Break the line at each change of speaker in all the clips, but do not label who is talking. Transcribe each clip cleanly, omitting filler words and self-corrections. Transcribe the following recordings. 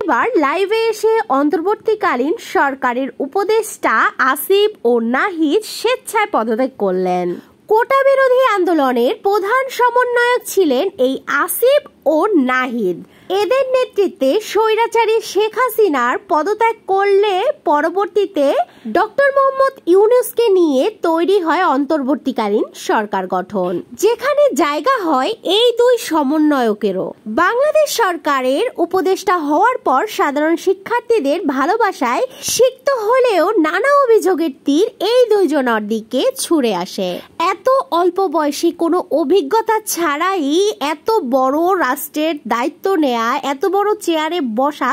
এবার লাইভে এসে অন্তর্বর্তীকালীন সরকারের উপদেষ্টা আসিফ ও নাহিদ স্বেচ্ছায় পদত্যাগ করলেন। কোটা বিরোধী আন্দোলনের প্রধান সমন্বয়ক ছিলেন এই আসিফ ও নাহিদ। এদের নেতৃত্বে স্বৈরাচারী শেখ হাসিনার পদত্যাগ করলে পরবর্তীতে ডক্টর মোহাম্মদ ইউনূসকে নিয়ে তৈরি হয় অন্তর্বর্তীকালীন সরকার গঠন, যেখানে জায়গা হয় এই দুই সমন্বয়কেরও। বাংলাদেশ সরকারের উপদেষ্টা হওয়ার পর সাধারণ শিক্ষার্থীদের ভালোবাসায় সিক্ত হলেও নানা অভিযোগের তীর এই দুইজনের দিকে ছুড়ে আসে। এত অল্প বয়সী কোনো অভিজ্ঞতা ছাড়াই এত বড় রাষ্ট্রের দায়িত্ব নেয়া, এত বড় চেয়ারে বসা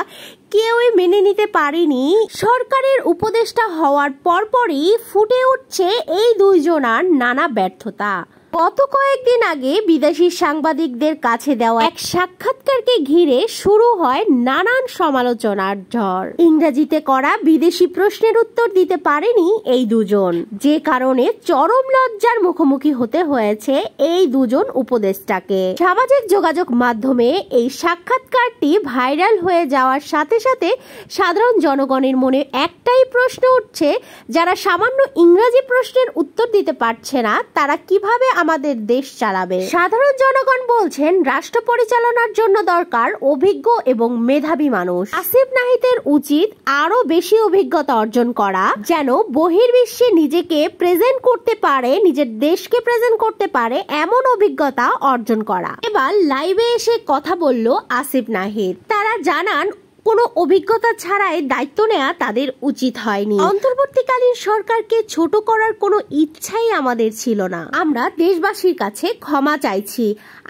কেউই মেনে নিতে পারেনি। সরকারের উপদেষ্টা হওয়ার পরপরই ফুটে উঠছে এই দুইজনার নানা ব্যর্থতা। গত কয়েকদিন আগে বিদেশি সাংবাদিকদের কাছে দেওয়া এক সাক্ষাৎকারকে ঘিরে শুরু হয় নানান সমালোচনার ঝড়। ইংরেজিতে করা বিদেশি প্রশ্নের উত্তর দিতে পারেনি এই দুজন, যে কারণে চরম লজ্জার মুখোমুখি হতে হয়েছে এই দুজন উপদেষ্টাকে। সামাজিক যোগাযোগ মাধ্যমে এই সাক্ষাৎকারটি ভাইরাল হয়ে যাওয়ার সাথে সাথে সাধারণ জনগণের মনে একটাই প্রশ্ন উঠছে, যারা সামান্য ইংরেজি প্রশ্নের উত্তর দিতে পারছে না তারা কিভাবে আমাদের দেশ চালাবে? সাধারণ জনগণ বলছেন রাষ্ট্র পরিচালনার জন্য দরকার অভিজ্ঞ এবং মেধাবী মানুষ। আসিফ নাহিদের উচিত আরো বেশি অভিজ্ঞতা অর্জন করা, যেন বহির্বিশ্বে নিজেকে প্রেজেন্ট করতে পারে, নিজের দেশকে প্রেজেন্ট করতে পারে এমন অভিজ্ঞতা অর্জন করা। এবার লাইভে এসে কথা বলল আসিফ নাহিদ। তারা জানান কোনো অভিজ্ঞতা ছাড়াই দায়িত্ব নেওয়া তাদের উচিত হয়নি। অন্তর্বর্তীকালীন সরকারকে ছোট করার কোনো ইচ্ছাই আমাদের ছিল না। আমরা দেশবাসীর কাছে ক্ষমা চাইছি।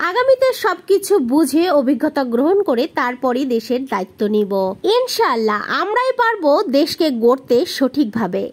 আগামীতে সবকিছু বুঝে অভিজ্ঞতা গ্রহণ করে তারপরই দেশের দায়িত্ব নিব। ইনশাআল্লাহ আমরাই পারবো দেশকে গড়তে সঠিকভাবে।